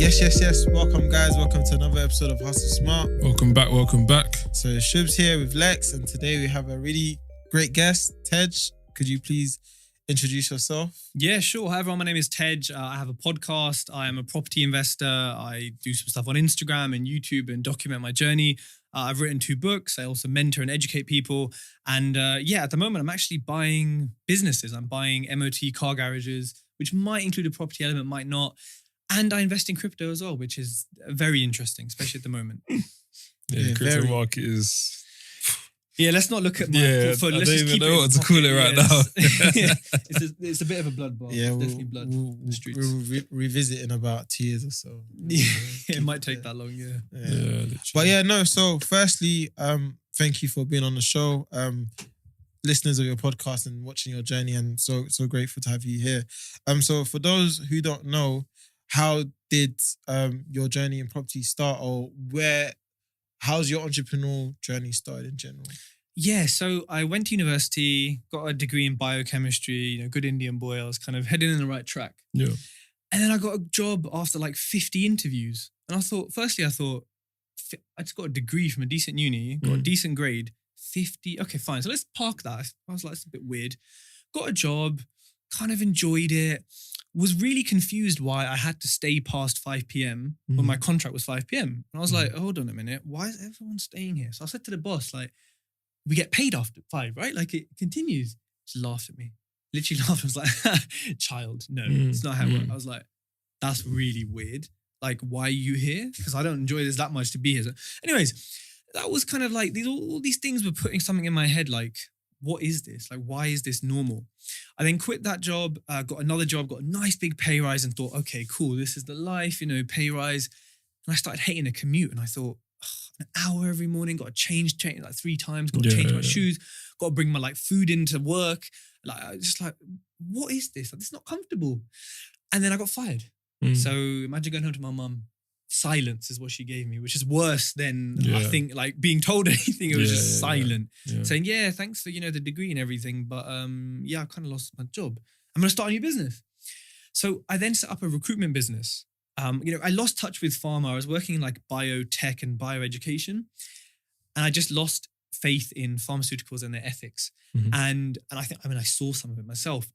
Yes. Welcome, guys. Welcome to another episode of Hustle Smart. Welcome back. So, Shubbz here with Lex, and today we have a really great guest, Tej. Could you please introduce yourself? Yeah, sure. Hi, everyone. My name is Tej. I have a podcast. I am a property investor. I do some stuff on Instagram and YouTube and document my journey. I've written 2 books. I also mentor and educate people. And at the moment, I'm actually buying businesses. I'm buying MOT car garages, which might include a property element, might not. And I invest in crypto as well, which is very interesting, especially at the moment. The crypto market is... Yeah, let's not look at my portfolio. I Let's don't just even keep know what to call it right now. It's a bit of a bloodbath. Yeah, it's definitely blood in the streets. We'll revisit in about 2 years or so. It might take that long, So firstly, thank you for being on the show. Listeners of your podcast and watching your journey, and so grateful to have you here. So for those who don't know, how did your journey in property start, or how's your entrepreneurial journey started in general? Yeah, so I went to university, got a degree in biochemistry, good Indian boy. I was kind of heading in the right track. Yeah. And then I got a job after like 50 interviews. And I thought, I just got a degree from a decent uni, got a decent grade, 50. Okay, fine. So let's park that. I was like, it's a bit weird. Got a job, kind of enjoyed it. Was really confused why I had to stay past 5 p.m. when my contract was 5 p.m. And I was like, hold on a minute, why is everyone staying here? So I said to the boss, like, we get paid after 5, right? Like, it continues. She laughed at me. Literally laughed. I was like, child, no, it's not how it works. I was like, that's really weird. Like, why are you here? Because I don't enjoy this that much to be here. So anyways, that was kind of like, all these things were putting something in my head, like, what is this? Like, why is this normal? I then quit that job, got another job, got a nice big pay rise and thought, okay, cool, this is the life, pay rise. And I started hating the commute and I thought, an hour every morning, got to change like 3 times, got to change my shoes, got to bring my like food into work. Like, I was just like, what is this? Like, this is not comfortable. And then I got fired. So imagine going home to my mum. Silence is what she gave me, which is worse than I think like being told anything. It was just silent, saying, thanks for, the degree and everything. But I kind of lost my job. I'm going to start a new business. So I then set up a recruitment business. I lost touch with pharma. I was working in like biotech and bioeducation. And I just lost faith in pharmaceuticals and their ethics. And I saw some of it myself.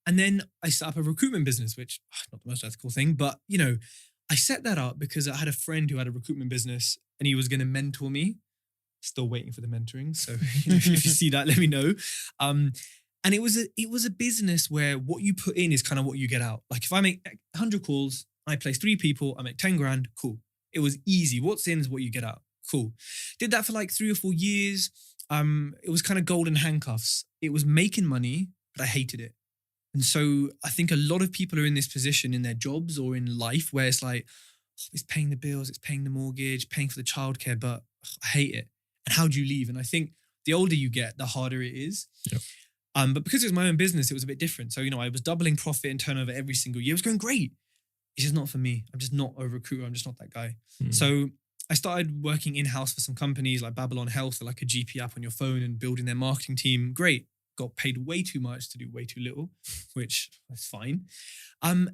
And then I set up a recruitment business, which not the most ethical thing, but I set that up because I had a friend who had a recruitment business and he was going to mentor me. Still waiting for the mentoring. So if you see that, let me know. And it was a business where what you put in is kind of what you get out. Like if I make 100 calls, I place 3 people, I make 10 grand, cool. It was easy. What's in is what you get out. Cool. Did that for like 3 or 4 years. It was kind of golden handcuffs. It was making money, but I hated it. And so I think a lot of people are in this position in their jobs or in life where it's like, it's paying the bills, it's paying the mortgage, paying for the childcare, but I hate it. And how do you leave? And I think the older you get, the harder it is. Yep. But because it was my own business, it was a bit different. So, I was doubling profit and turnover every single year. It was going great. It's just not for me. I'm just not a recruiter. I'm just not that guy. So I started working in-house for some companies like Babylon Health, like a GP app on your phone and building their marketing team. Great. Got paid way too much to do way too little, which is fine. And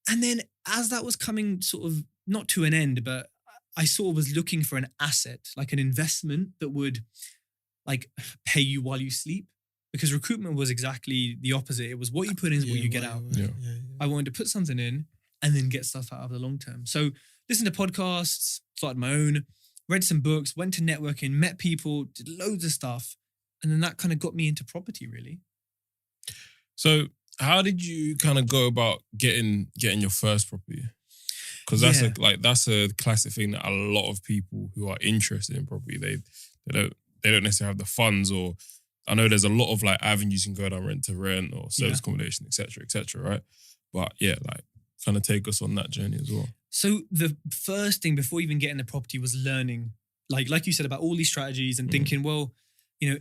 then as that was coming sort of not to an end, but I sort of was looking for an asset, like an investment that would like pay you while you sleep. Because recruitment was exactly the opposite. It was what you put in is what you get out. I wanted to put something in and then get stuff out of the long term. So listened to podcasts, started my own, read some books, went to networking, met people, did loads of stuff. And then that kind of got me into property, really. So how did you kind of go about getting your first property? Because that's a classic thing that a lot of people who are interested in property, they don't necessarily have the funds, or I know there's a lot of like avenues you can go down, rent to rent or service accommodation, etc., right? But kind of take us on that journey as well. So the first thing before even getting the property was learning, like you said, about all these strategies and thinking, well,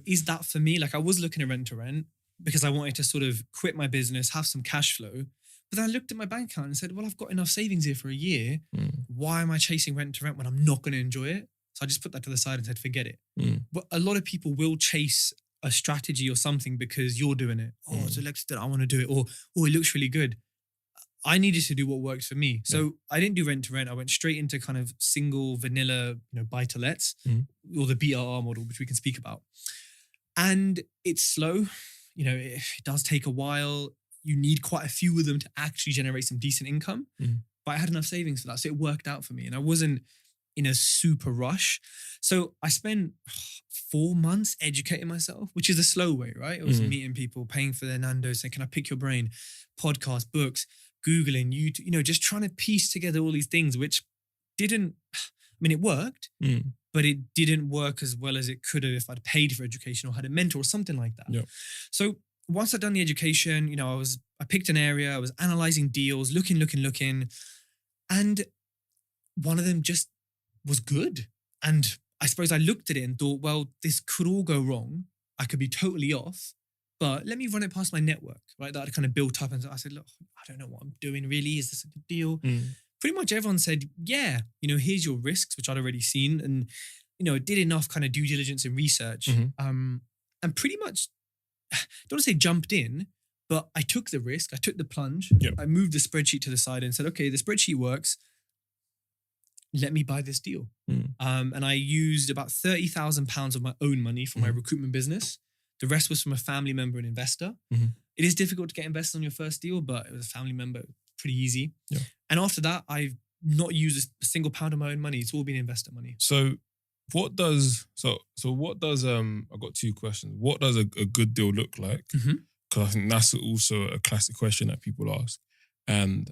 is that for me? Like I was looking at rent to rent because I wanted to sort of quit my business, have some cash flow. But then I looked at my bank account and said, well, I've got enough savings here for a year. Why am I chasing rent to rent when I'm not going to enjoy it? So I just put that to the side and said, forget it. But a lot of people will chase a strategy or something because you're doing it. Oh, so Lex did, I want to do it. Or, oh, it looks really good. I needed to do what worked for me. So I didn't do rent to rent. I went straight into kind of single vanilla, buy to lets or the BRR model, which we can speak about. And it's slow. It does take a while. You need quite a few of them to actually generate some decent income. But I had enough savings for that. So it worked out for me. And I wasn't in a super rush. So I spent 4 months educating myself, which is a slow way, right? It was meeting people, paying for their Nando's, saying, can I pick your brain? Podcasts, books, Googling, YouTube, just trying to piece together all these things, which didn't, it worked, but it didn't work as well as it could have if I'd paid for education or had a mentor or something like that. Yep. So once I'd done the education, I picked an area, I was analyzing deals, looking. And one of them just was good. And I suppose I looked at it and thought, well, this could all go wrong. I could be totally off, but let me run it past my network, right? That I'd kind of built up. And I said, look, I don't know what I'm doing really. Is this a good deal? Pretty much everyone said, yeah, here's your risks, which I'd already seen. And, did enough kind of due diligence and research. And pretty much, I don't want to say jumped in, but I took the risk. I took the plunge. Yep. I moved the spreadsheet to the side and said, okay, the spreadsheet works. Let me buy this deal. And I used about £30,000 of my own money for my recruitment business. The rest was from a family member and investor. It is difficult to get invested on your first deal, but it was a family member, pretty easy. Yeah. And after that, I've not used a single pound of my own money. It's all been investor money. So what does, I've got two questions. What does a good deal look like? Because I think that's also a classic question that people ask. And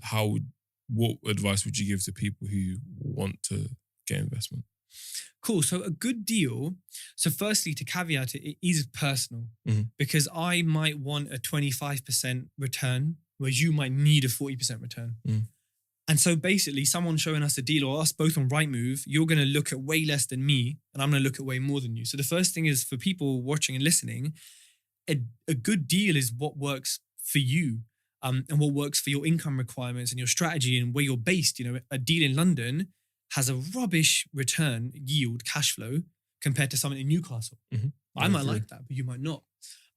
what advice would you give to people who want to get investment? Cool. So a good deal. So firstly, to caveat it is personal because I might want a 25% return, whereas you might need a 40% return. And so basically someone showing us a deal or us both on Rightmove, you're going to look at way less than me and I'm going to look at way more than you. So the first thing is for people watching and listening, a good deal is what works for you. And what works for your income requirements and your strategy and where you're based. A deal in London has a rubbish return, yield, cash flow compared to something in Newcastle. I might like that, but you might not.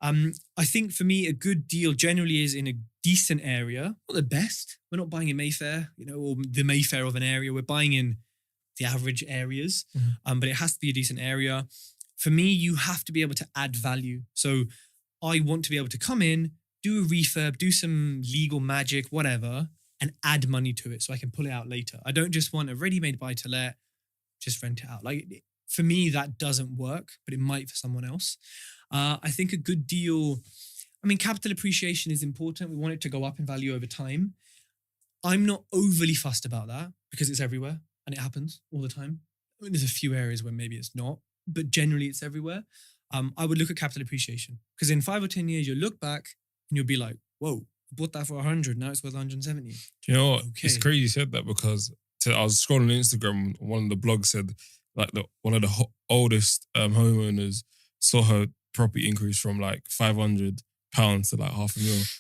I think for me, a good deal generally is in a decent area, not the best. We're not buying in Mayfair, or the Mayfair of an area. We're buying in the average areas, but it has to be a decent area. For me, you have to be able to add value. So I want to be able to come in, do a refurb, do some legal magic, whatever, and add money to it so I can pull it out later. I don't just want a ready-made buy-to-let, just rent it out. Like, for me, that doesn't work, but it might for someone else. I think a good deal, capital appreciation is important. We want it to go up in value over time. I'm not overly fussed about that because it's everywhere and it happens all the time. There's a few areas where maybe it's not, but generally it's everywhere. I would look at capital appreciation because in 5 or 10 years, you'll look back and you'll be like, whoa, I bought that for 100. Now it's worth 170. Do you know what? Okay. It's crazy you said that because I was scrolling Instagram. One of the blogs said like one of the oldest homeowners saw her property increase from like £500 to like £500,000.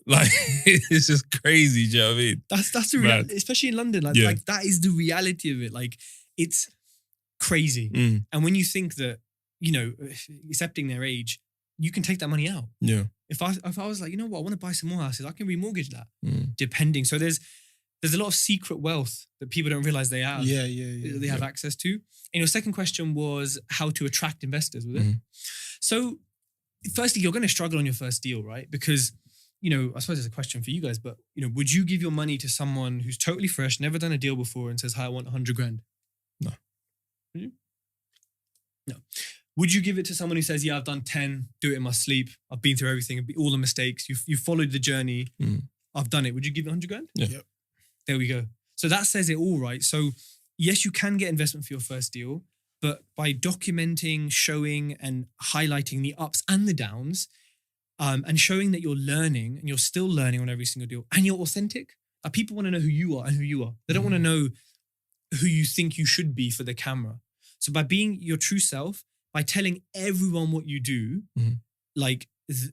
Like, it's just crazy. Do you know what I mean? That's the reality, especially in London. Like that is the reality of it. Like, it's crazy. And when you think that, accepting their age, you can take that money out. Yeah. If I was like, I want to buy some more houses, I can remortgage that. Depending. So there's a lot of secret wealth that people don't realize they have. They have access to. And your second question was how to attract investors with it. So firstly, you're going to struggle on your first deal, right? Because, I suppose there's a question for you guys, but, would you give your money to someone who's totally fresh, never done a deal before and says, hi, I want 100 grand? No. Would you? No. Would you give it to someone who says, yeah, I've done 10, do it in my sleep. I've been through everything, all the mistakes. You've followed the journey. I've done it. Would you give 100 grand? Yeah. Yep. There we go. So that says it all, right? So yes, you can get investment for your first deal, but by documenting, showing and highlighting the ups and the downs and showing that you're learning and you're still learning on every single deal and you're authentic. People want to know who you are and who you are. They don't want to know who you think you should be for the camera. So by being your true self, by telling everyone what you do,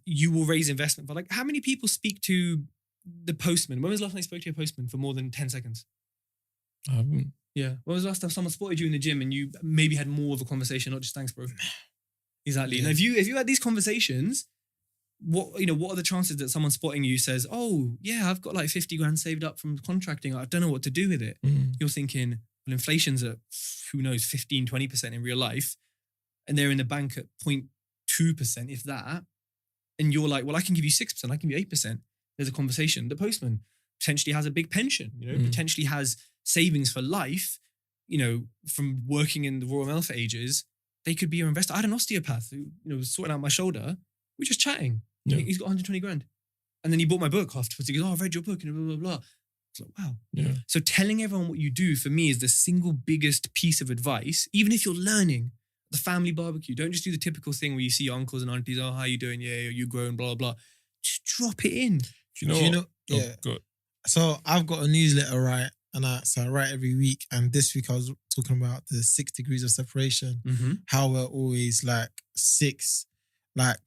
you will raise investment. But like, how many people speak to the postman? When was the last time you spoke to your postman for more than 10 seconds? I haven't. Yeah. When was the last time someone spotted you in the gym and you maybe had more of a conversation, not just thanks, bro? Exactly. Yeah. And if you had these conversations, what are the chances that someone spotting you says, oh yeah, I've got like 50 grand saved up from contracting. I don't know what to do with it. You're thinking, well, inflation's at, who knows, 15, 20% in real life. And they're in the bank at 0.2%, if that. And you're like, well, I can give you 6%, I can give you 8%. There's a conversation. The postman potentially has a big pension, potentially has savings for life, from working in the Royal Mail for ages. They could be your investor. I had an osteopath who, was sorting out my shoulder. We're just chatting. Yeah. He's got 120 grand. And then he bought my book afterwards. He goes, I've read your book and blah, blah, blah. It's like, wow. Yeah. So telling everyone what you do for me is the single biggest piece of advice. Even if you're learning the family barbecue, don't just do the typical thing where you see uncles and aunties, oh, how you doing? Yeah, you growing, blah, blah, blah. Just drop it in. Do you know yeah. Good. So I've got a newsletter, right? And I write every week. And this week I was talking about the 6 degrees of separation, how we're always like 6, like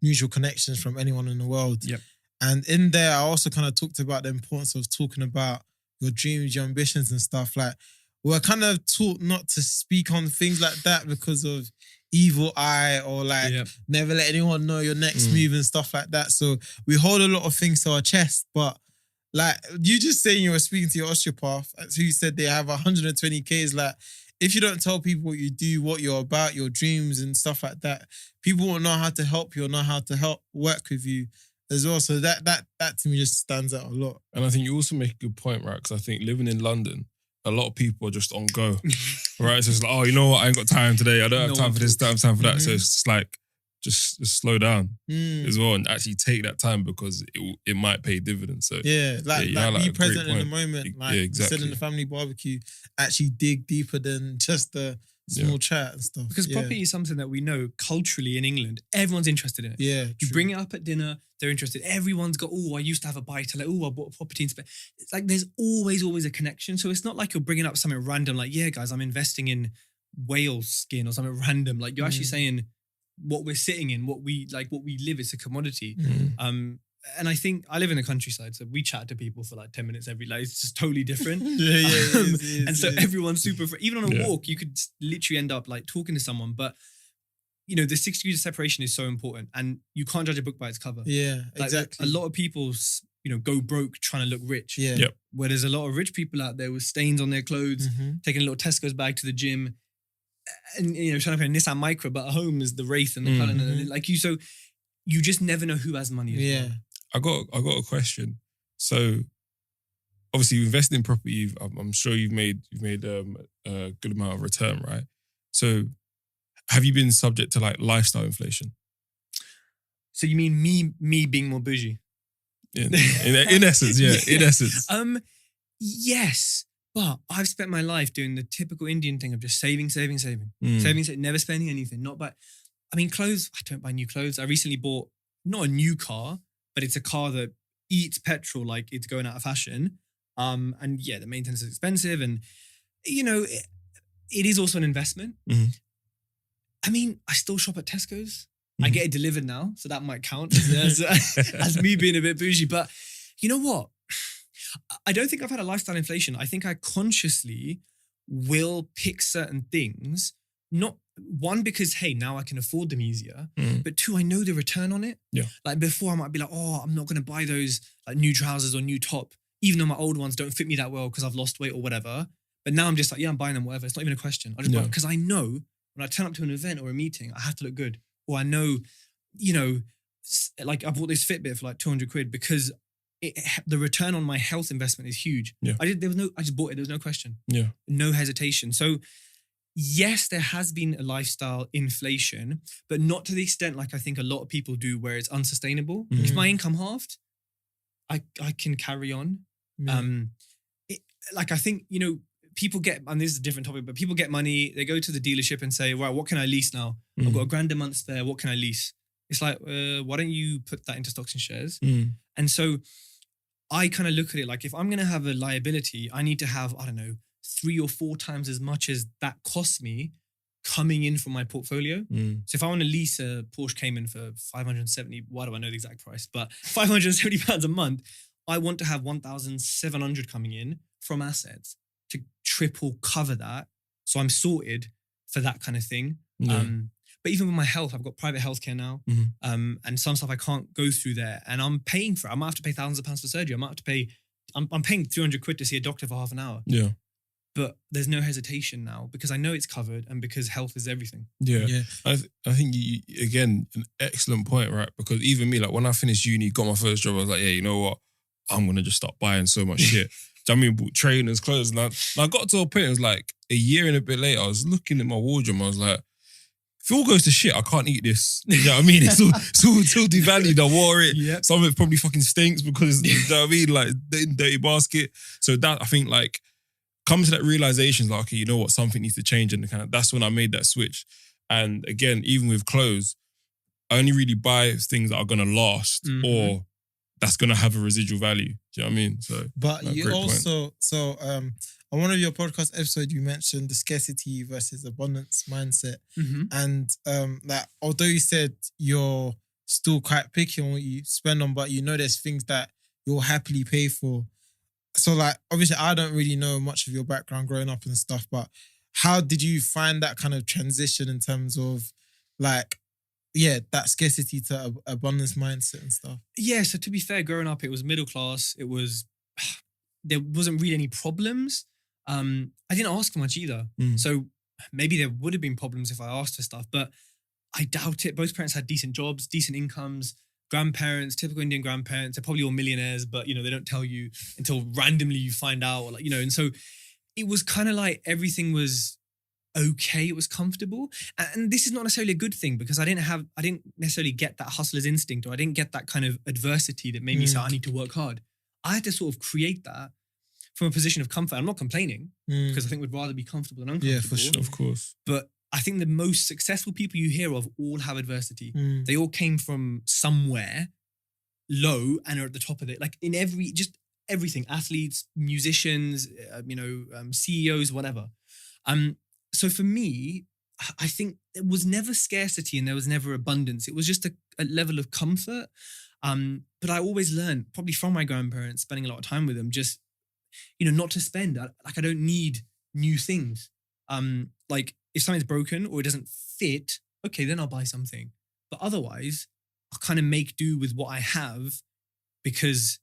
mutual connections from anyone in the world. Yep. And in there, I also kind of talked about the importance of talking about your dreams, your ambitions and stuff. Like, we're kind of taught not to speak on things like that because of evil eye or like never let anyone know your next move and stuff like that. So we hold a lot of things to our chest, but like you just saying you were speaking to your osteopath who said they have 120K is like, if you don't tell people what you do, what you're about, your dreams and stuff like that, people won't know how to help you or know how to help work with you as well. So that to me just stands out a lot. And I think you also make a good point, right? Because I think living in London, a lot of people are just on go, right? So it's like, oh, you know what? I ain't got time today. I don't have time for this, don't have time for that. So it's just like, just slow down as well and actually take that time because it might pay dividends. So be present in the moment. Like exactly. Said in the family barbecue, actually dig deeper than just the small chat and stuff. Because property is something that we know culturally in England, everyone's interested in it. Yeah, you bring it up at dinner, they're interested. Everyone's got, I used to have a buy to let, I bought a property in Spain. It's like there's always a connection. So it's not like you're bringing up something random like, yeah, guys, I'm investing in whale skin or something random. Like you're actually saying what we're sitting in, what we live, it's a commodity. And I think I live in the countryside, so we chat to people for like 10 minutes every day. It's just totally different. So everyone's super even on a walk, you could literally end up like talking to someone. But the 6 degrees of separation is so important, and you can't judge a book by its cover. Yeah, like, exactly. A lot of people, go broke trying to look rich. Yeah. Yep. Where there's a lot of rich people out there with stains on their clothes, taking a little Tesco's bag to the gym, and trying to pay a Nissan Micra, but at home is the Wraith and the Cullen and like you. So you just never know who has money. Yeah. I got a question. So obviously you invested in property. I'm sure you've made a good amount of return, right? So have you been subject to like lifestyle inflation? So you mean me being more bougie? In essence, yeah. In essence. Yes. But I've spent my life doing the typical Indian thing of just saving, never spending anything. Clothes, I don't buy new clothes. I recently bought not a new car, but it's a car that eats petrol like it's going out of fashion. And yeah, the maintenance is expensive. And, it is also an investment. I still shop at Tesco's. I get it delivered now, so that might count as me being a bit bougie. But you know what? I don't think I've had a lifestyle inflation. I think I consciously will pick certain things, not one, because, hey, now I can afford them easier, but two, I know the return on it. Yeah. Like before I might be like, I'm not going to buy those like new trousers or new top, even though my old ones don't fit me that well because I've lost weight or whatever. But now I'm just like, yeah, I'm buying them, whatever. It's not even a question. I just buy it because I know when I turn up to an event or a meeting, I have to look good. Or I know, like I bought this Fitbit for like 200 quid because the return on my health investment is huge. Yeah. I just bought it. There was no question. Yeah. No hesitation. So yes, there has been a lifestyle inflation, but not to the extent like I think a lot of people do where it's unsustainable. If my income halved, I can carry on. I think, people get, and this is a different topic, but people get money, they go to the dealership and say, right, what can I lease now? I've got $1,000 a month spare. What can I lease? It's like, why don't you put that into stocks and shares? And so I kind of look at it like, if I'm going to have a liability, I need to have, 3 or 4 times as much as that costs me coming in from my portfolio. So if I want to lease a Porsche Cayman for 570, why do I know the exact price? But £570 a month, I want to have 1,700 coming in from assets to triple cover that. So I'm sorted for that kind of thing. But even with my health, I've got private healthcare now. And some stuff I can't go through there. And I'm paying for it. I might have to pay thousands of pounds for surgery. I might have to pay, I'm paying 300 quid to see a doctor for half an hour. Yeah. But there's no hesitation now because I know it's covered and because health is everything. Yeah. I think, you, again, an excellent point, right? Because even me, like when I finished uni, got my first job, I was like, yeah, you know what? I'm going to just start buying so much shit. Do you know what I mean? Bought trainers, clothes. And I got to a point, it was like a year and a bit later, I was looking at my wardrobe, I was like, if it all goes to shit, I can't eat this. You know what I mean? It's all devalued. I wore it. Yep. Some of it probably fucking stinks because, you know what I mean? Like, dirty basket. So that, I think, like, come to that realization, like, okay, you know what? Something needs to change. And kind of, that's when I made that switch. And again, even with clothes, I only really buy things that are going to last or that's going to have a residual value. Do you know what I mean? So, but you also, on one of your podcast episodes, you mentioned the scarcity versus abundance mindset. And that although you said you're still quite picky on what you spend on, but you know there's things that you'll happily pay for. So like, obviously I don't really know much of your background growing up and stuff, but how did you find that kind of transition in terms of like, that scarcity to abundance mindset and stuff? Yeah, so to be fair, growing up, it was middle class. It was, there wasn't really any problems. I didn't ask for much either. So maybe there would have been problems if I asked for stuff, but I doubt it. Both parents had decent jobs, decent incomes. Grandparents, typical Indian grandparents, they're probably all millionaires, but you know, they don't tell you until randomly you find out, or like, you know, and so it was kind of like everything was okay, it was comfortable. And this is not necessarily a good thing because I didn't necessarily get that hustler's instinct, or I didn't get that kind of adversity that made me say, I need to work hard. I had to sort of create that from a position of comfort. I'm not complaining because I think we'd rather be comfortable than uncomfortable. Yeah, for sure, of course. But I think the most successful people you hear of all have adversity. They all came from somewhere low and are at the top of it. Like in everything, athletes, musicians, CEOs, whatever. So for me, I think there was never scarcity and there was never abundance. It was just a level of comfort. But I always learned, probably from my grandparents, spending a lot of time with them, just, not to spend. I don't need new things. Like if something's broken or it doesn't fit, okay, then I'll buy something. But otherwise, I'll kind of make do with what I have because,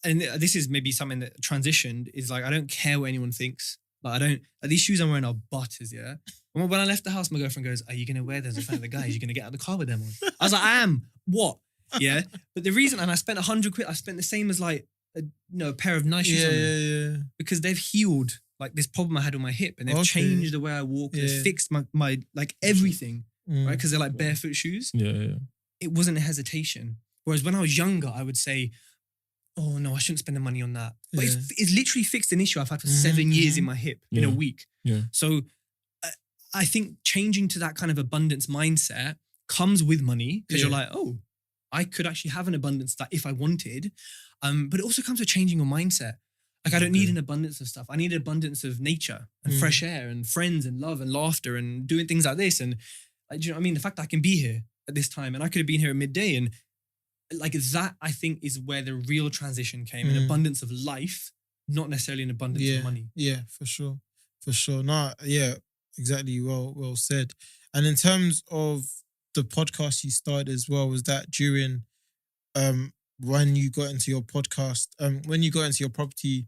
and this is maybe something that transitioned, is like, I don't care what anyone thinks. Like these shoes I'm wearing are butters, yeah? When I left the house, my girlfriend goes, are you going to wear those in front of the guys? You're going to get out of the car with them on? I was like, I am. What? Yeah? But the reason, and I spent 100 quid, I spent the same as like, a pair of nice shoes on them. Yeah. Because they've healed like this problem I had with my hip and they've changed the way I walk. They've fixed my like everything, right? Because they're like barefoot shoes. Yeah. It wasn't a hesitation. Whereas when I was younger, I would say, oh no, I shouldn't spend the money on that. But it's literally fixed an issue I've had for 7 years in my hip in a week. Yeah. So I think changing to that kind of abundance mindset comes with money because you're like, oh, I could actually have an abundance that if I wanted. But it also comes with changing your mindset. Like I don't need an abundance of stuff. I need an abundance of nature and fresh air and friends and love and laughter and doing things like this. And like, do you know what I mean? The fact that I can be here at this time and I could have been here at midday, and like that, I think is where the real transition came. An abundance of life, not necessarily an abundance of money. Yeah, for sure. No, yeah, exactly. Well said. And in terms of the podcast you started as well, was that during when you got into your podcast, when you got into your property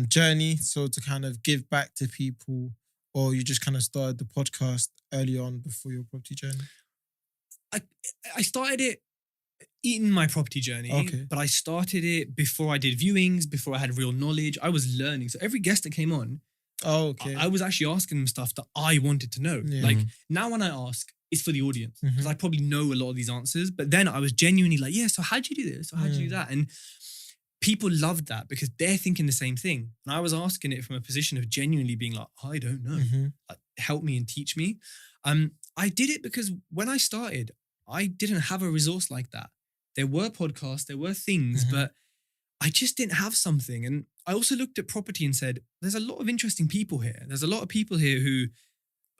journey, so to kind of give back to people, or you just kind of started the podcast early on before your property journey? I started it in my property journey, but I started it before I did viewings, before I had real knowledge. I was learning. So every guest that came on, I was actually asking them stuff that I wanted to know. Yeah. Like now when I ask, it's for the audience because I probably know a lot of these answers. But then I was genuinely like, yeah, so how'd you do this? Or how'd you do that? And people loved that because they're thinking the same thing. And I was asking it from a position of genuinely being like, I don't know. Like, help me and teach me. I did it because when I started, I didn't have a resource like that. There were podcasts, there were things, but I just didn't have something. And I also looked at property and said, there's a lot of interesting people here. There's a lot of people here who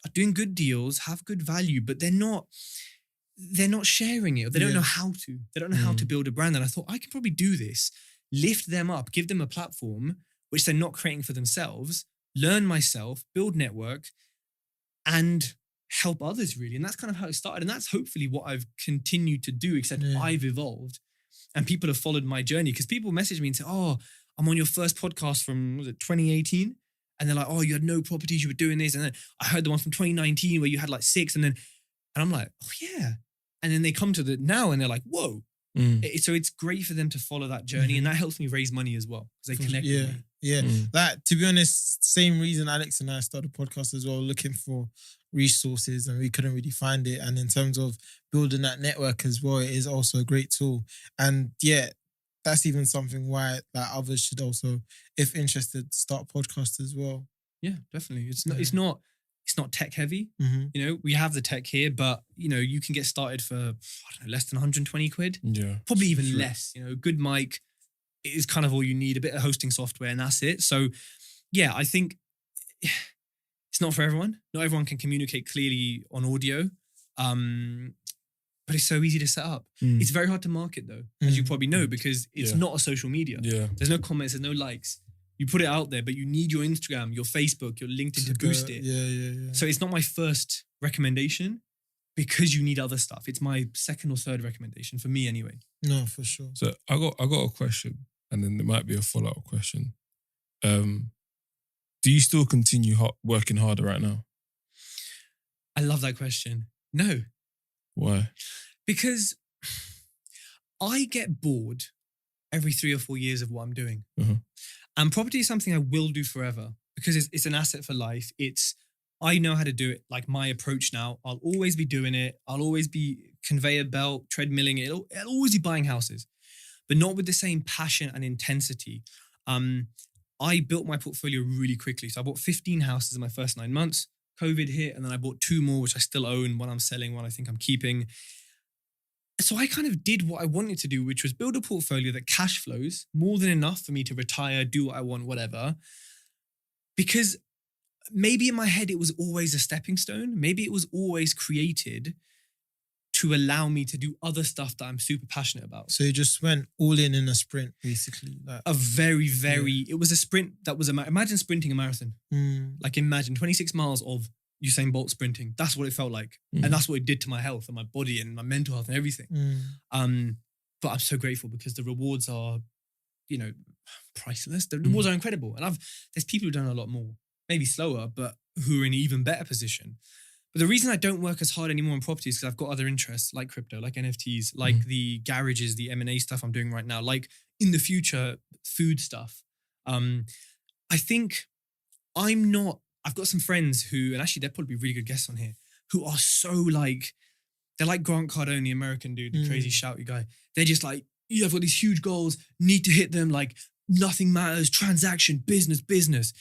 are doing good deals, have good value, but they're not sharing it. Or they don't know how to. They don't know how to build a brand. And I thought, I could probably do this, lift them up, give them a platform, which they're not creating for themselves, learn myself, build network, and help others really. And that's kind of how it started. And that's hopefully what I've continued to do, except I've evolved and people have followed my journey. Because people message me and say, oh, I'm on your first podcast from, was it 2018? And they're like, oh, you had no properties, you were doing this. And then I heard the one from 2019 where you had like 6. And I'm like, oh yeah. And then they come to the now and they're like, whoa. So it's great for them to follow that journey. And that helps me raise money as well. Because they connect with me. Yeah. That, to be honest, same reason Alex and I started a podcast as well, looking for resources, and we couldn't really find it. And in terms of building that network as well, it is also a great tool. And yeah, that's even something why that others should also, if interested, start podcasts as well. Yeah, definitely. It's not tech heavy. You know, we have the tech here, but you know, you can get started for, I don't know, less than 120 quid. Yeah. Probably even less. You know, good mic is kind of all you need, a bit of hosting software, and that's it. So yeah, I think it's not for everyone. Not everyone can communicate clearly on audio. But it's so easy to set up. It's very hard to market though, as you probably know, because it's not a social media. Yeah. There's no comments, there's no likes. You put it out there, but you need your Instagram, your Facebook, your LinkedIn to boost it. Yeah. So it's not my first recommendation because you need other stuff. It's my second or third recommendation for me anyway. No, for sure. So I got a question, and then there might be a follow-up question. Do you still continue working harder right now? I love that question. No. Why? Because I get bored every 3 or 4 years of what I'm doing. And property is something I will do forever because it's an asset for life. I know how to do it, like my approach now. I'll always be doing it. I'll always be conveyor belt, treadmilling it. I'll always be buying houses, but not with the same passion and intensity. I built my portfolio really quickly. So I bought 15 houses in my first 9 months. COVID hit, and then I bought 2 more, which I still own. One I'm selling, one I think I'm keeping. So I kind of did what I wanted to do, which was build a portfolio that cash flows more than enough for me to retire, do what I want, whatever. Because maybe in my head, it was always a stepping stone. Maybe it was always created to allow me to do other stuff that I'm super passionate about. So you just went all in a sprint, basically. A very, it was a sprint that was, imagine sprinting a marathon. Like imagine 26 miles of Usain Bolt sprinting. That's what it felt like. And that's what it did to my health and my body and my mental health and everything. But I'm so grateful because the rewards are, you know, priceless. The rewards are incredible. And there's people who've done a lot more, maybe slower, but who are in an even better position. But the reason I don't work as hard anymore on property is because I've got other interests like crypto, like NFTs, like the garages, the M&A stuff I'm doing right now, like in the future, food stuff. I think I've got some friends who, and actually they'd probably be really good guests on here, who are so like, they're like Grant Cardone, the American dude, the crazy shouty guy. They're just like, yeah, I've got these huge goals, need to hit them, like nothing matters, transaction, business.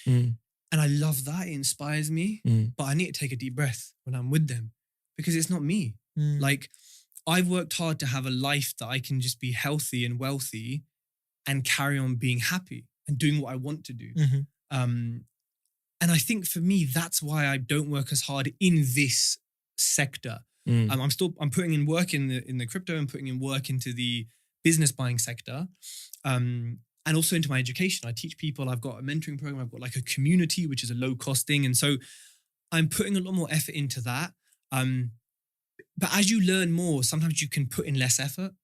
And I love that, it inspires me, but I need to take a deep breath when I'm with them because it's not me. Like I've worked hard to have a life that I can just be healthy and wealthy and carry on being happy and doing what I want to do. And I think for me, that's why I don't work as hard in this sector. I'm putting in work in the crypto and putting in work into the business buying sector. And also into my education. I teach people, I've got a mentoring program, I've got like a community, which is a low cost thing. And so I'm putting a lot more effort into that. But as you learn more, sometimes you can put in less effort.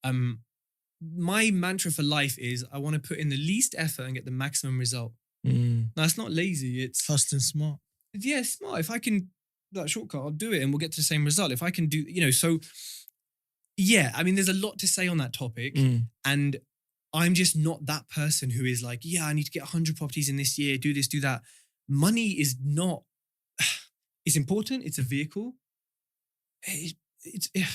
My mantra for life is I want to put in the least effort and get the maximum result. Now, it's not lazy. It's hustling smart. Yeah, smart. If I can, that shortcut, I'll do it and we'll get to the same result. If I can do, you know, so yeah, I mean, there's a lot to say on that topic. And I'm just not that person who is like, yeah, I need to get 100 properties in this year, do this, do that. Money is not, it's important. It's a vehicle. It's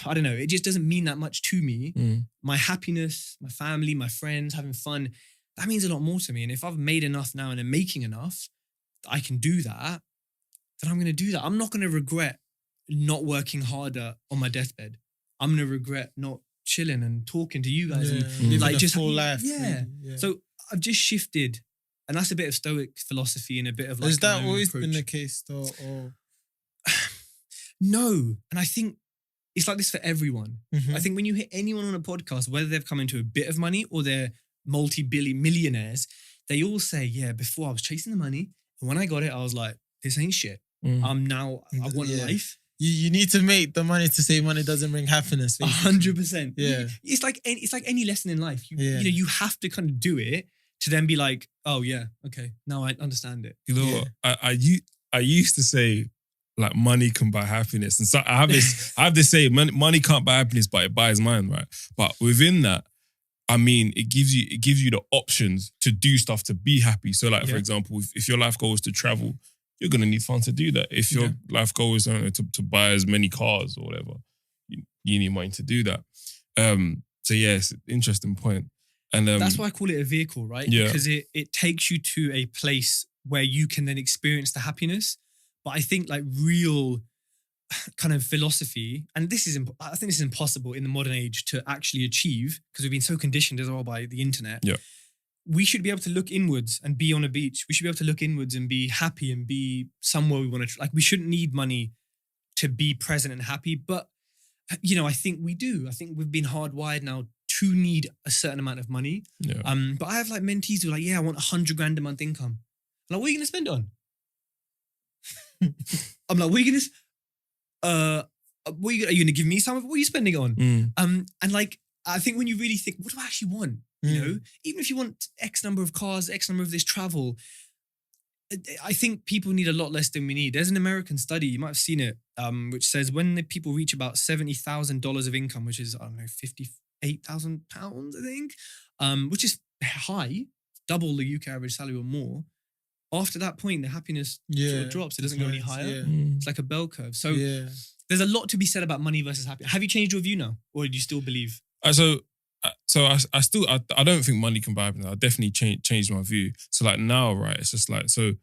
I don't know. It just doesn't mean that much to me. My happiness, my family, my friends, having fun, that means a lot more to me. And if I've made enough now and I'm making enough, that I can do that, then I'm going to do that. I'm not going to regret not working harder on my deathbed. I'm going to regret not chilling and talking to you guys and like just full life. Yeah. So I've just shifted, and that's a bit of Stoic philosophy and a bit of like. Has that always been the case though? Or no, and I think it's like this for everyone. I think when you hit anyone on a podcast, whether they've come into a bit of money or they're multi-billion millionaires, they all say, yeah, before I was chasing the money, and when I got it, I was like, this ain't shit. Now I want life. You need to make the money to say money doesn't bring happiness. 100%. Yeah. It's like any lesson in life. You have to kind of do it to then be like, oh yeah, okay, now I understand it. You know what? I used to say like money can buy happiness, and so I have this say money can't buy happiness, but it buys mine, right? But within that, I mean, it gives you the options to do stuff to be happy. So like for example, if your life goal is to travel, you're gonna need funds to do that. If your life goal is to buy as many cars or whatever, you need money to do that. So yeah, it's an interesting point. And that's why I call it a vehicle, right? Yeah. Because it takes you to a place where you can then experience the happiness. But I think like real kind of philosophy, and I think this is impossible in the modern age to actually achieve because we've been so conditioned as well by the internet. Yeah. We should be able to look inwards and be on a beach. We should be able to look inwards and be happy and be somewhere we want to. Like we shouldn't need money to be present and happy. But I think we do. I think we've been hardwired now to need a certain amount of money. Yeah. But I have like mentees who are like, I want 100 grand a month income. I'm like, what are you going to spend it on? I'm like, what are you going to? Are you going to give me some of it? What are you spending it on? And like, I think when you really think, what do I actually want? Even if you want X number of cars, X number of this travel, I think people need a lot less than we need. There's an American study, you might have seen it, which says when the people reach about $70,000 of income, which is, I don't know, £58,000, I think, which is high, double the UK average salary or more. After that point, the happiness sort of drops. It doesn't go any higher. Yeah. It's like a bell curve. So there's a lot to be said about money versus happiness. Have you changed your view now? Or do you still believe? So I don't think money can buy happiness. I definitely changed my view. So like now, right, it's just like, so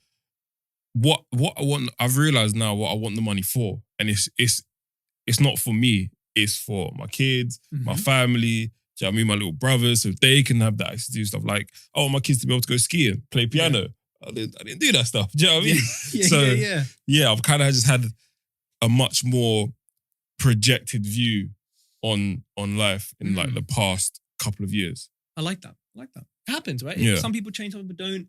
what I want, I've realized now what I want the money for. And it's not for me. It's for my kids, my family, do you know what I mean? My little brothers, so they can have that access to do stuff like, I want my kids to be able to go skiing, play piano. Yeah. I didn't do that stuff. Do you know what I mean? Yeah, I've kind of just had a much more projected view on life in like the past couple of years. I like that. It happens, right? Yeah. Some people change, some people don't.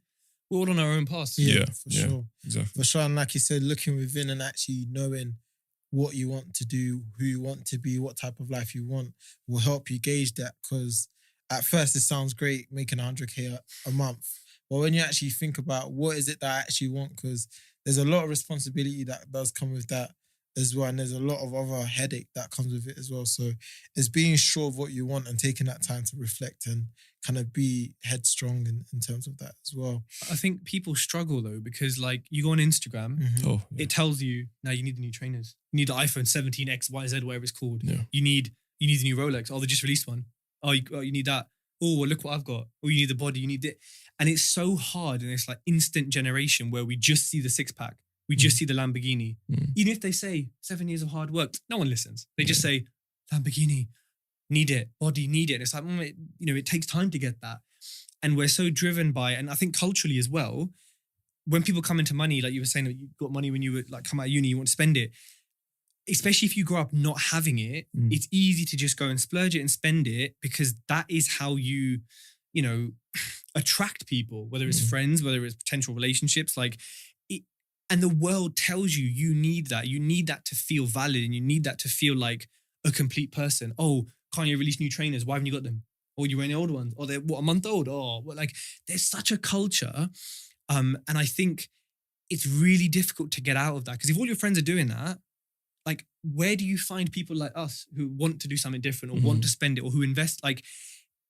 We're all on our own paths. Yeah, for sure. Exactly. For sure. And like you said, looking within and actually knowing what you want to do, who you want to be, what type of life you want will help you gauge that. Because at first it sounds great making 100K a month. But when you actually think about what is it that I actually want, because there's a lot of responsibility that does come with that as well. And there's a lot of other headache that comes with it as well. So it's being sure of what you want and taking that time to reflect and kind of be headstrong in terms of that as well. I think people struggle though, because like you go on Instagram, it tells you, now you need the new trainers. You need the iPhone 17 XYZ, whatever it's called. Yeah. You need the new Rolex. Oh, they just released one. Oh, you need that. Oh, well, look what I've got. Oh, you need the body, you need it. And it's so hard in this like instant generation where we just see the six pack. We just see the Lamborghini. Even if they say 7 years of hard work, no one listens. They just say, Lamborghini, need it, body, need it. And it's like, it takes time to get that. And we're so driven by, and I think culturally as well, when people come into money, like you were saying, that you got money when you were like come out of uni, you want to spend it. Especially if you grow up not having it, it's easy to just go and splurge it and spend it because that is how you attract people, whether it's friends, whether it's potential relationships, and the world tells you you need that. You need that to feel valid and you need that to feel like a complete person. Oh, Kanye released new trainers. Why haven't you got them? Or you're wearing the old ones? Or they're a month old? Oh, there's such a culture. And I think it's really difficult to get out of that because if all your friends are doing that, like, where do you find people like us who want to do something different or want to spend it or who invest? Like,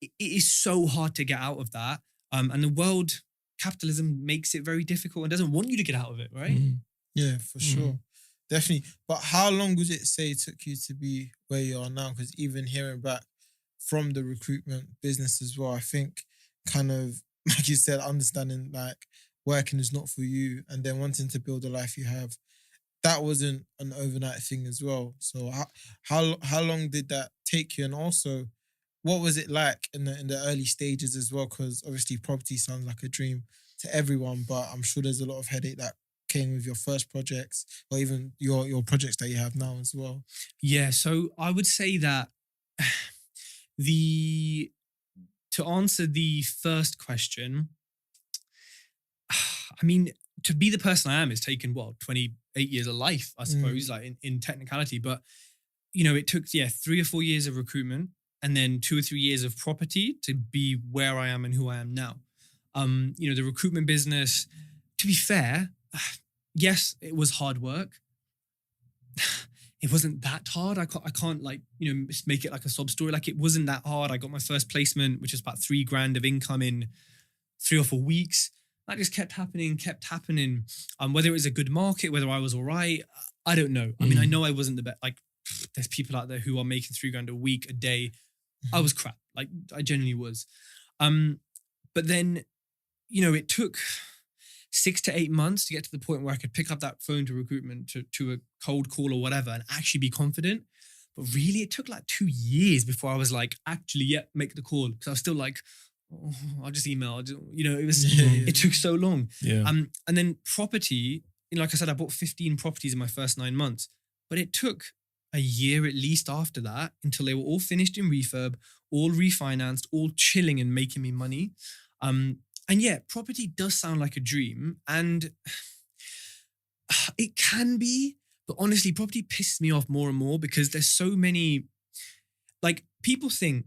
it is so hard to get out of that. And the world, capitalism makes it very difficult and doesn't want you to get out of it, right? Yeah, for sure. Definitely. But how long would it say it took you to be where you are now? Because even hearing back from the recruitment business as well, I think kind of, like you said, understanding like working is not for you and then wanting to build a life you have, that wasn't an overnight thing as well. So how long did that take you? And also, what was it like in the early stages as well? Because obviously property sounds like a dream to everyone, but I'm sure there's a lot of headache that came with your first projects or even your projects that you have now as well. Yeah, so I would say that to answer the first question, I mean, to be the person I am, it's taken 28 8 years of life, I suppose, like in technicality. But, you know, it took, 3 or 4 years of recruitment and then 2 or 3 years of property to be where I am and who I am now. You know, the recruitment business, to be fair, yes, it was hard work. It wasn't that hard. I can't like, you know, make it like a sob story. Like, it wasn't that hard. I got my first placement, which is about $3,000 of income in 3 or 4 weeks. That just kept happening. Whether it was a good market, whether I was all right, I don't know. I mean, I know I wasn't the best. Like, there's people out there who are making $3,000 a week, a day. I was crap. Like, I genuinely was. But then, you know, it took 6 to 8 months to get to the point where I could pick up that phone to recruitment, to a cold call or whatever, and actually be confident. But really, it took like 2 years before I was like, actually, make the call. Because I was still like, oh, I'll just email. You know, it took so long. Yeah. And then property, you know, like I said, I bought 15 properties in my first 9 months. But it took a year at least after that until they were all finished in refurb, all refinanced, all chilling and making me money. And yeah, property does sound like a dream, and it can be, but honestly, property pisses me off more and more because there's so many, like, people think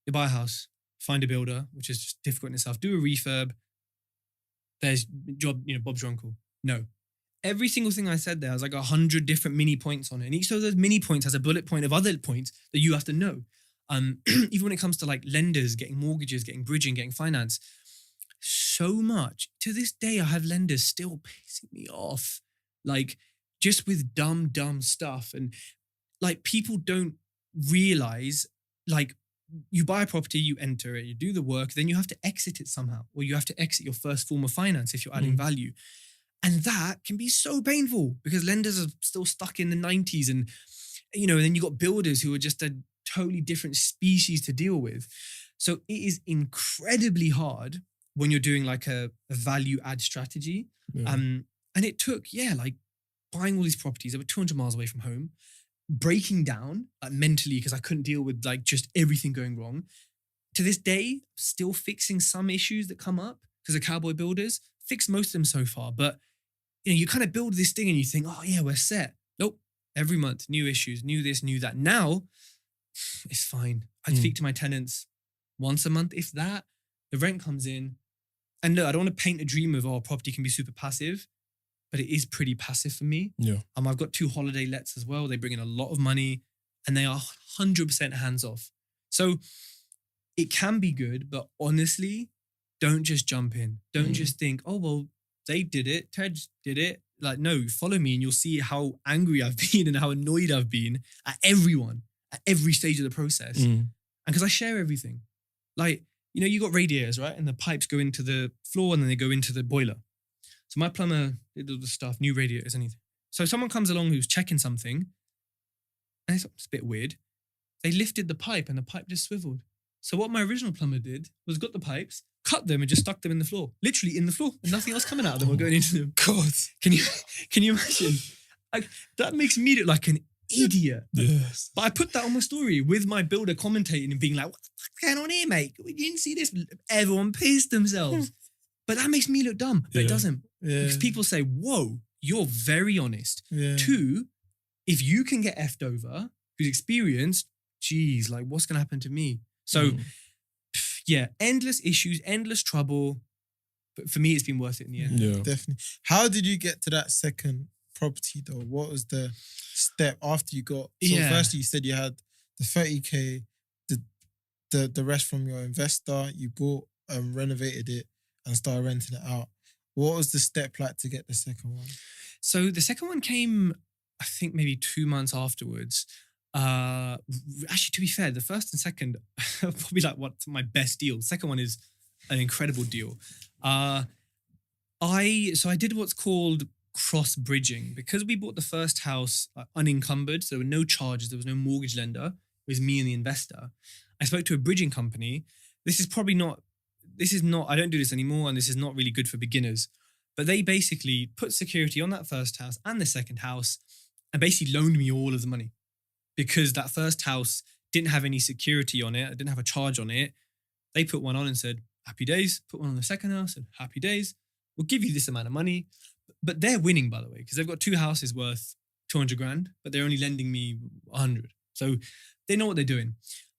you buy a house, find a builder, which is just difficult in itself, do a refurb, there's job, you know, Bob's your uncle. No. Every single thing I said there has like 100 different mini points on it. And each of those mini points has a bullet point of other points that you have to know. Even when it comes to like lenders, getting mortgages, getting bridging, getting finance, so much. To this day, I have lenders still pissing me off, like, just with dumb stuff. And like, people don't realize, like, you buy a property, you enter it, you do the work, then you have to exit it somehow, or you have to exit your first form of finance if you're adding value. And that can be so painful because lenders are still stuck in the 90s. And, you know, and then you got builders who are just a totally different species to deal with. So it is incredibly hard when you're doing like a value add strategy. Yeah. And it took, like, buying all these properties that were 200 miles away from home, breaking down like mentally because I couldn't deal with like just everything going wrong. To this day, still fixing some issues that come up because of cowboy builders. Fixed most of them so far, but you know, you kind of build this thing and you think, oh yeah, we're set. Nope. Every month, new issues, new this, new that. Now, it's fine. I speak to my tenants once a month, if that. The rent comes in. And look, I don't want to paint a dream of, property can be super passive, but it is pretty passive for me. Yeah. I've got 2 holiday lets as well. They bring in a lot of money and they are 100% hands off. So it can be good, but honestly, don't just jump in. Don't just think, oh, well, they did it. Tej did it. Like, no, follow me and you'll see how angry I've been and how annoyed I've been at everyone at every stage of the process. And because I share everything. Like, you know, you got radiators, right? And the pipes go into the floor and then they go into the boiler. So my plumber did all the stuff, new radiators, anything. So someone comes along who's checking something and it's a bit weird. They lifted the pipe and the pipe just swiveled. So what my original plumber did was got the pipes, cut them and just stuck them in the floor. Literally in the floor. And nothing else coming out of them or going into them. God. Can you imagine? Like, that makes me look like an idiot. Yes. But I put that on my story with my builder commentating and being like, what the fuck's going on here, mate? You didn't see this? Everyone pissed themselves. But that makes me look dumb. But it doesn't. Yeah. Because people say, whoa, you're very honest. Yeah. 2, if you can get effed over, who's experienced, geez, like, what's going to happen to me? So, endless issues, endless trouble. But for me, it's been worth it in the end. Yeah. Definitely. How did you get to that second property though? What was the step after you got? So firstly, you said you had the 30K, the rest from your investor. You bought, renovated it and started renting it out. What was the step like to get the second one? So the second one came, I think, maybe 2 months afterwards. Actually, to be fair, the first and second are probably like what's my best deal. The second one is an incredible deal. I did what's called cross bridging because we bought the first house unencumbered, so there were no charges, there was no mortgage lender. It was me and the investor. I spoke to a bridging company. This is not, I don't do this anymore, and this is not really good for beginners. But they basically put security on that first house and the second house and basically loaned me all of the money. Because that first house didn't have any security on it, it didn't have a charge on it. They put one on and said, happy days. Put one on the second house and happy days. We'll give you this amount of money. But they're winning, by the way, because they've got 2 houses worth 200 grand, but they're only lending me 100. So they know what they're doing.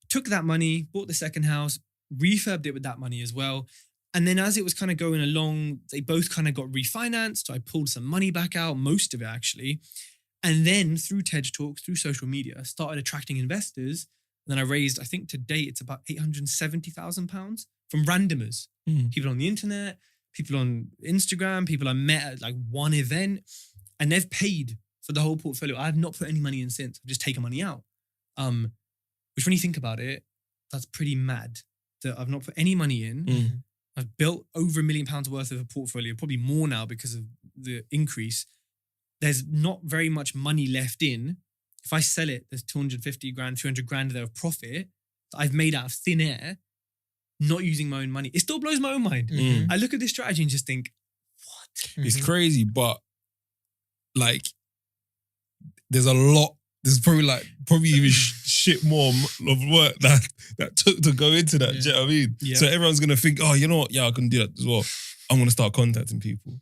Took that money, bought the second house, refurbed it with that money as well. And then as it was kind of going along, they both kind of got refinanced. I pulled some money back out, most of it actually. And then through TejTalks, through social media, started attracting investors. And then I raised, I think to date, it's about £870,000 from randomers. People on the internet, people on Instagram, people I met at like one event, and they've paid for the whole portfolio. I have not put any money in since. I've just taken money out. Which when you think about it, that's pretty mad that I've not put any money in. I've built over £1 million worth of a portfolio, probably more now because of the increase. There's not very much money left in. If I sell it, there's 250 grand, 200 grand there of profit that I've made out of thin air, not using my own money. It still blows my own mind. I look at this strategy and just think, what? It's crazy, but like, there's a lot. There's probably even shit more of work that took to go into that. Do you know what I mean? Yeah. So everyone's gonna think, oh, you know what? Yeah, I can do that as well. I'm gonna start contacting people.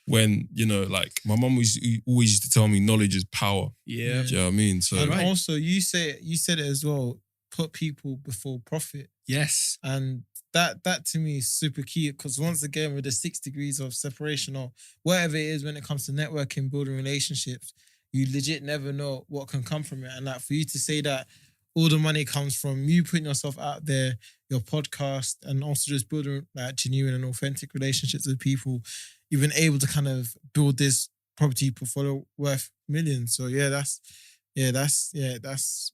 When, you know, like my mum always used to tell me knowledge is power. Yeah. Do you know what I mean? So And also you said it as well, put people before profit. Yes. And that to me is super key, because once again, with the 6 degrees of separation or whatever it is when it comes to networking, building relationships, you legit never know what can come from it. And like for you to say that all the money comes from you putting yourself out there, your podcast, and also just building like genuine and authentic relationships with people, you've been able to kind of build this property portfolio worth millions. So that's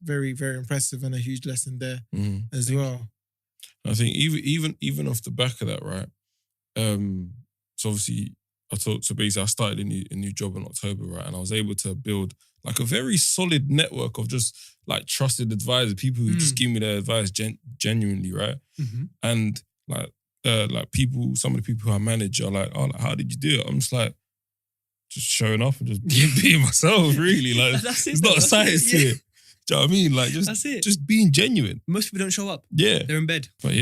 very, very impressive and a huge lesson there as well. I think even off the back of that, right? So obviously basically I started a new job in October, right? And I was able to build like a very solid network of just like trusted advisors, people who just give me their advice genuinely, right? And like people, some of the people who I manage are like, oh, like, how did you do it? I'm just like, just showing up and just being myself, really. Like, it's not a science to it. Do you know what I mean? Like, just being genuine. Most people don't show up. Yeah. They're in bed. But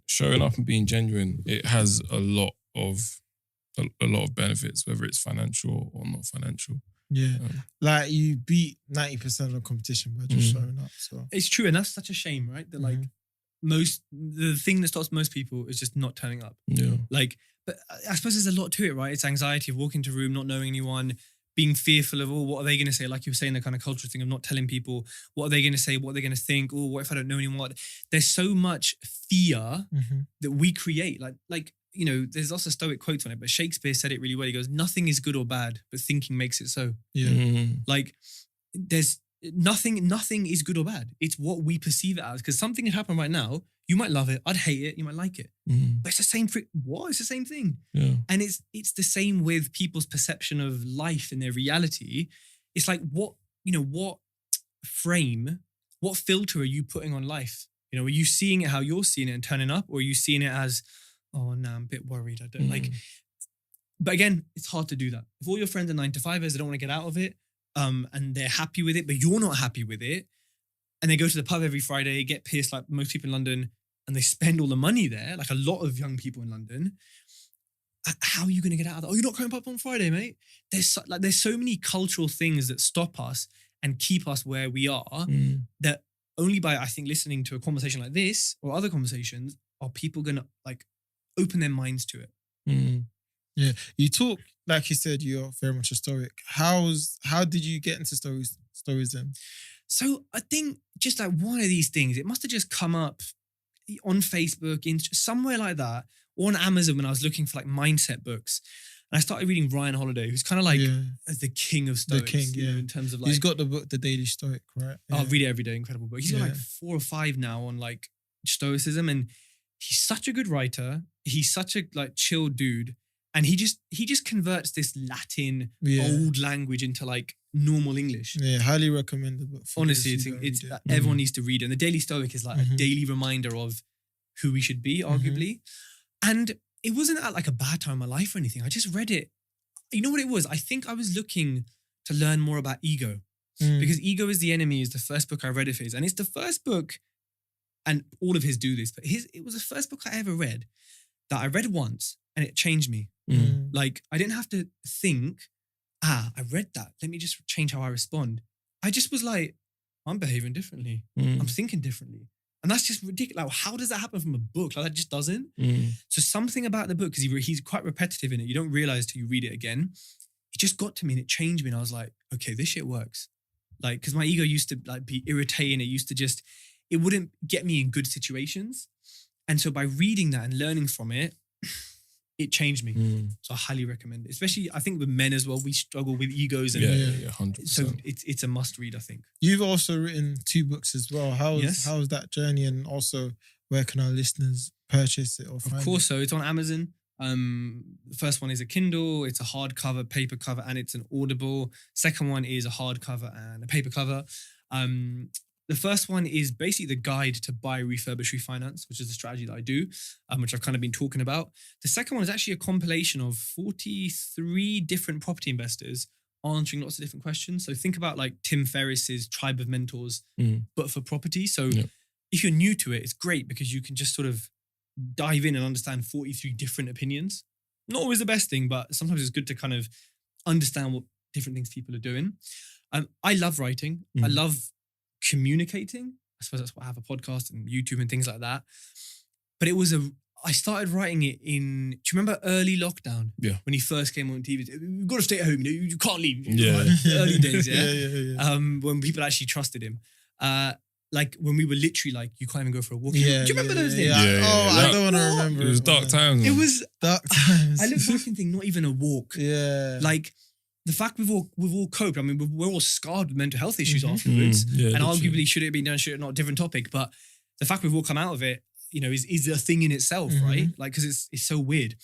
showing up and being genuine, it has a lot of benefits, whether it's financial or not financial. Yeah. Like you beat 90% of the competition by just showing up. So it's true. And that's such a shame, right? That like the thing that stops most people is just not turning up. Yeah. Like, but I suppose there's a lot to it, right? It's anxiety of walking into a room, not knowing anyone, being fearful of, what are they going to say? Like you were saying, the kind of cultural thing of not telling people, what are they going to say? What are they going to think? Oh, what if I don't know anyone? There's so much fear that we create. Like, you know, there's also Stoic quotes on it, but Shakespeare said it really well. He goes, nothing is good or bad, but thinking makes it so. yeah. Like there's nothing is good or bad. It's what we perceive it as. Because something could happen right now. You might love it. I'd hate it. You might like it. But it's the same. It's the same thing. Yeah. And it's the same with people's perception of life and their reality. It's like what frame, what filter are you putting on life? You know, are you seeing it how you're seeing it and turning up, or are you seeing it as, oh no, I'm a bit worried. I don't like. But again, it's hard to do that. If all your friends are 9-to-5ers, they don't want to get out of it, and they're happy with it, but you're not happy with it, and they go to the pub every Friday, get pissed like most people in London, and they spend all the money there, like a lot of young people in London. How are you going to get out of that? Oh, you're not going pub on Friday, mate. There's so many cultural things that stop us and keep us where we are. That only by, I think, listening to a conversation like this or other conversations are people going to like open their minds to it. Yeah, you talk, like you said, you're very much a Stoic. How did you get into Stoicism? So I think just like one of these things, it must have just come up on Facebook, somewhere like that, or on Amazon when I was looking for like mindset books. And I started reading Ryan Holiday, who's kind of like the king of Stoics. The king, you know, in terms of like... He's got the book, The Daily Stoic, right? I'll read it every day, incredible book. He's got like 4 or 5 now on like Stoicism, and he's such a good writer. He's such a like chill dude. And he just converts this Latin old language into like normal English. Yeah, highly recommend the book. Honestly, it's everyone needs to read it. And the Daily Stoic is like a daily reminder of who we should be, arguably. And it wasn't at like a bad time in my life or anything. I just read it. You know what it was? I think I was looking to learn more about ego. Because Ego is the Enemy is the first book I read of his. And it's the first book, and all of his do this, but it was the first book I ever read that I read once and it changed me. Like, I didn't have to think, I read that. Let me just change how I respond. I just was like, I'm behaving differently. I'm thinking differently. And that's just ridiculous. Like, how does that happen from a book? Like, that just doesn't. So something about the book, because he's quite repetitive in it. You don't realize till you read it again. It just got to me and it changed me. And I was like, okay, this shit works. Like, because my ego used to like be irritating. It used to just, it wouldn't get me in good situations. And so by reading that and learning from it, it changed me. So I highly recommend it. Especially, I think with men as well, we struggle with egos. And 100%. So it's a must read, I think. You've also written 2 books as well. How's that journey? And also, where can our listeners purchase it or find it? Of course, so it's on Amazon. The first one is a Kindle, it's a hardcover, paper cover, and it's an Audible. Second one is a hardcover and a paper cover. The first one is basically the guide to buy, refurbish, refinance, which is the strategy that I do, which I've kind of been talking about. The second one is actually a compilation of 43 different property investors answering lots of different questions. So think about like Tim Ferriss's Tribe of Mentors, but for property. So if you're new to it, it's great because you can just sort of dive in and understand 43 different opinions. Not always the best thing, but sometimes it's good to kind of understand what different things people are doing. I love writing. I love communicating. I suppose that's why I have a podcast and YouTube and things like that. But I started writing it in, do you remember early lockdown? Yeah. When he first came on TV, you've got to stay at home, you can't leave. Early days, when people actually trusted him. Like when we were literally like, you can't even go for a walk. Do you remember those days? I don't want to remember. It was dark times. It was dark times. I look back and think, not even a walk. Yeah. Like the fact we've all coped. I mean, we're all scarred with mental health issues afterwards. And arguably, should it have been done, should it not? Different topic. But the fact we've all come out of it, you know, is a thing in itself, right? Like, because it's so weird.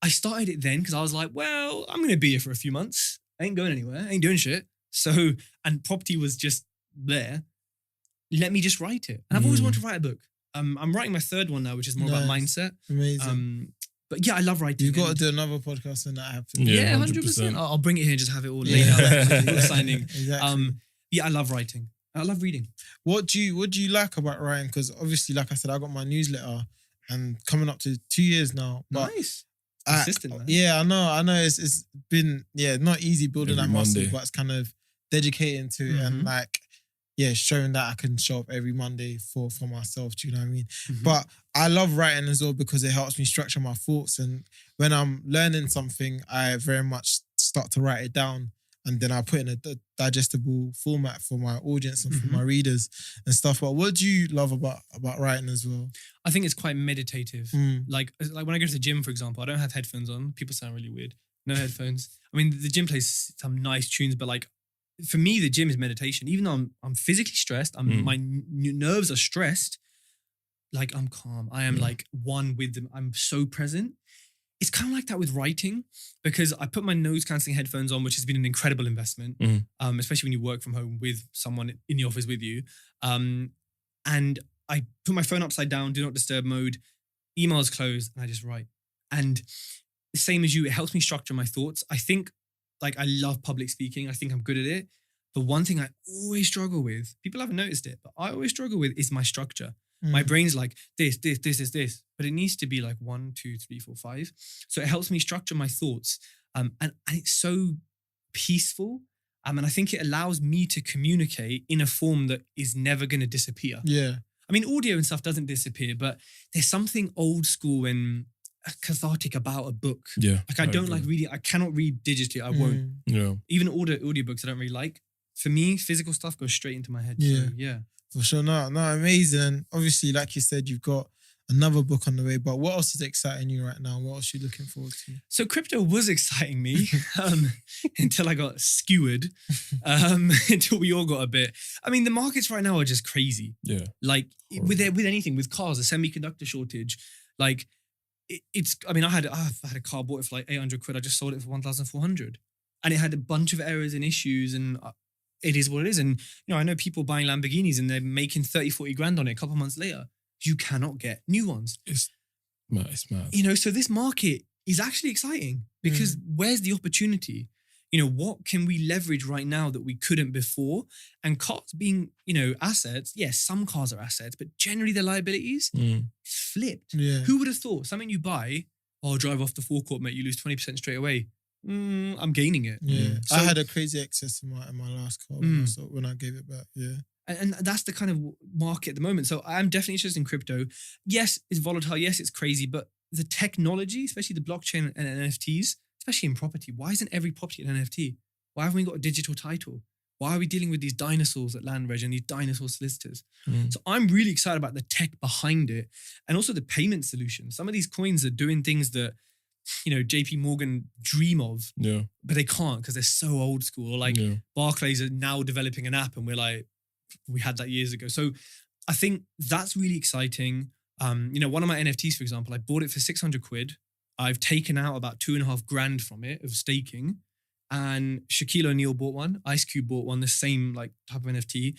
I started it then because I was like, well, I'm going to be here for a few months. I ain't going anywhere. I ain't doing shit. So, and property was just there. Let me just write it. And I've always wanted to write a book. I'm writing my third one now, which is more about mindset. Amazing. But yeah, I love writing. You've got to do another podcast when that happens. Yeah, 100%. I'll bring it here and just have it all laid out. Signing. Exactly. Yeah, I love writing. I love reading. What do you like about writing? Because obviously, like I said, I got my newsletter and coming up to 2 years now. But nice. Consistent, man. Yeah, I know. It's been not easy building every that muscle, Monday. but it's kind of dedicating to it and like showing that I can show up every Monday for myself. Do you know what I mean? But I love writing as well because it helps me structure my thoughts. And when I'm learning something, I very much start to write it down. And then I put in a digestible format for my audience and for my readers and stuff. But what do you love about writing as well? I think it's quite meditative. Like when I go to the gym, for example, I don't have headphones on. People sound really weird. No headphones. I mean, the gym plays some nice tunes, but like for me, the gym is meditation. Even though I'm physically stressed, my nerves are stressed. Like I'm calm. I am like one with them. I'm so present. It's kind of like that with writing because I put my noise cancelling headphones on, which has been an incredible investment, especially when you work from home with someone in the office with you. And I put my phone upside down, do not disturb mode, emails closed, and I just write. And the same as you, it helps me structure my thoughts. I think like I love public speaking. I think I'm good at it. But one thing I always struggle with, people haven't noticed it, but I always struggle with is my structure. My brain's like this, but it needs to be like 1, 2, 3, 4, 5. So it helps me structure my thoughts. And it's so peaceful. And I think it allows me to communicate in a form that is never going to disappear. Yeah. I mean, audio and stuff doesn't disappear, but there's something old school and cathartic about a book. Yeah. Like I don't like reading. I cannot read digitally. I won't. Yeah. Even audiobooks I don't really like. For me, physical stuff goes straight into my head. Yeah. So, yeah. For sure. No, amazing. And obviously, like you said, you've got another book on the way, but what else is exciting you right now? What else are you looking forward to? So crypto was exciting me until I got skewered, until we all got a bit. I mean, the markets right now are just crazy. Yeah. Like with anything, with cars, a semiconductor shortage, like it's, I mean, I've had a car, bought it for like 800 quid. I just sold it for 1,400 and it had a bunch of errors and issues and it is what it is. And, you know, I know people buying Lamborghinis and they're making 30, 40 grand on it a couple of months later. You cannot get new ones. It's mad. You know, so this market is actually exciting because where's the opportunity? You know, what can we leverage right now that we couldn't before? And cars being, you know, assets. Yes, some cars are assets, but generally they're liabilities. It's flipped. Yeah. Who would have thought something you buy oh, drive off the forecourt, mate, you lose 20% straight away. I'm gaining it. Yeah. So, I had a crazy excess in my last car when I gave it back. Yeah. And that's the kind of market at the moment. So I'm definitely interested in crypto. Yes, it's volatile. Yes, it's crazy. But the technology, especially the blockchain and NFTs, especially in property, why isn't every property an NFT? Why haven't we got a digital title? Why are we dealing with these dinosaurs at Land Reg and these dinosaur solicitors? So I'm really excited about the tech behind it and also the payment solution. Some of these coins are doing things that, JP Morgan dream of, but they can't because they're so old school. Like Barclays are now developing an app and we're like, we had that years ago. So I think that's really exciting. One of my NFTs, for example, I bought it for 600 quid. I've taken out about 2.5 grand from it of staking. And Shaquille O'Neal bought one. Ice Cube bought one, the same like type of NFT.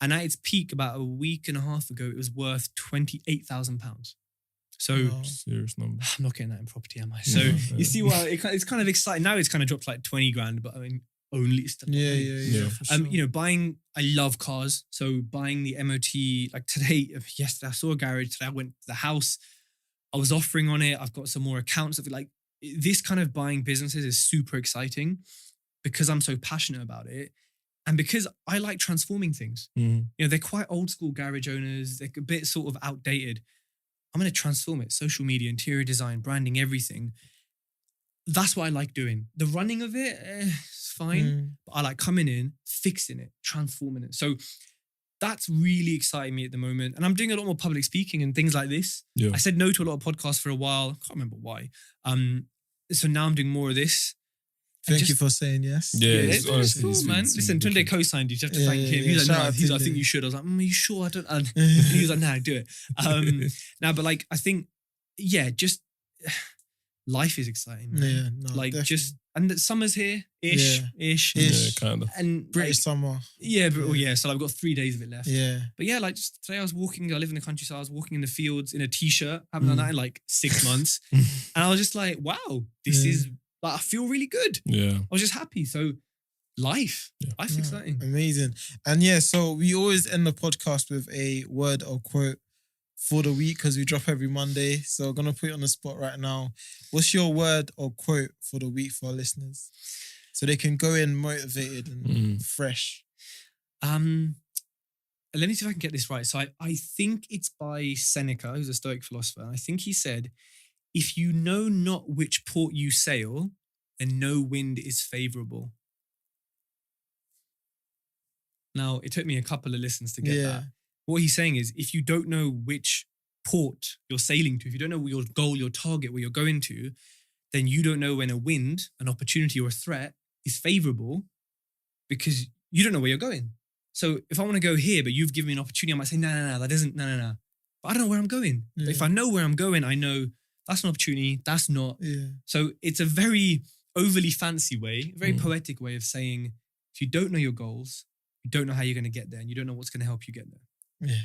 And at its peak about a week and a half ago, it was worth £28,000. So serious number. I'm not getting that in property, am I? So you see why it's kind of exciting. Now it's kind of dropped like 20 grand, but I mean, only still. Yeah. For sure. Buying, I love cars. So buying the MOT, like yesterday I saw a garage. Today I went to the house. I was offering on it. I've got some more accounts of it. Like this kind of buying businesses is super exciting because I'm so passionate about it. And because I like transforming things. They're quite old school garage owners. They're a bit sort of outdated. I'm going to transform it. Social media, interior design, branding, everything. That's what I like doing. The running of it, it's fine. But I like coming in, fixing it, transforming it. So that's really exciting me at the moment. And I'm doing a lot more public speaking and things like this. I said no to a lot of podcasts for a while. I can't remember why. So now I'm doing more of this. Thank you for saying yes. Yeah, it's cool, man. Listen, Tunde co-signed you. You have to thank him. He's like, no, he's like, I think you should. I was like, are you sure? I don't. And he was like, nah, do it. But like, I think, just life is exciting. Man. Yeah, no, like definitely. and the summer's here, ish. Yeah, kind of. And British summer. Yeah, but so I've got 3 days of it left. Yeah. But yeah, like just today I was walking, I live in the countryside, I was walking in the fields in a t-shirt, haven't done that in like 6 months. And I was just like, wow, this is, like, I feel really good. Yeah. I was just happy. So life's exciting. Amazing. And so we always end the podcast with a word or quote for the week because we drop every Monday. So I'm going to put you on the spot right now. What's your word or quote for the week for our listeners? So they can go in motivated and fresh. Let me see if I can get this right. So I think it's by Seneca, who's a Stoic philosopher. And I think he said, if you know not which port you sail, then no wind is favourable. Now, it took me a couple of listens to get that. What he's saying is, if you don't know which port you're sailing to, if you don't know your goal, your target, where you're going to, then you don't know when a wind, an opportunity or a threat is favourable because you don't know where you're going. So if I want to go here, but you've given me an opportunity, I might say, no, that isn't, no. But I don't know where I'm going. Yeah. But if I know where I'm going, I know that's an opportunity, that's not. Yeah. So it's a very overly fancy way, a very poetic way of saying, if you don't know your goals, you don't know how you're going to get there and you don't know what's going to help you get there. Yeah,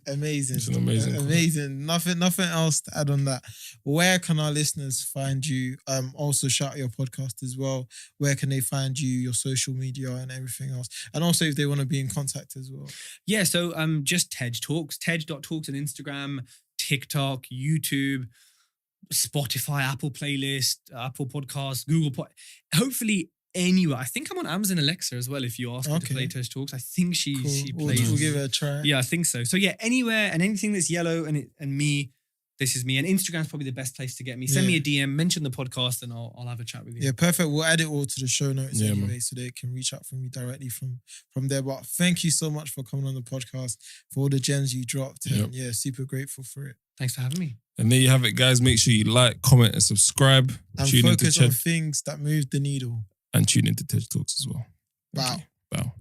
amazing. It's an amazing quote. Amazing. Nothing else to add on that. Where can our listeners find you? Also shout out your podcast as well. Where can they find you, your social media and everything else? And also if they want to be in contact as well. Yeah, so just TejTalks, tej.talks on Instagram, TikTok, YouTube, Spotify, Apple Playlist, Apple Podcasts, Google hopefully anywhere. I think I'm on Amazon Alexa as well. If you ask her to play TejTalks, I think she plays. We'll give it a try. Yeah, I think so. So yeah, anywhere and anything that's yellow and me, this is me. And Instagram's probably the best place to get me. Send me a DM, mention the podcast, and I'll have a chat with you. Yeah, perfect. We'll add it all to the show notes anyway, so they can reach out from you directly from there. But thank you so much for coming on the podcast, for all the gems you dropped. And super grateful for it. Thanks for having me. And there you have it, guys. Make sure you like, comment, and subscribe. And focus on things that move the needle. And tune into TED Talks as well. Wow. Bow.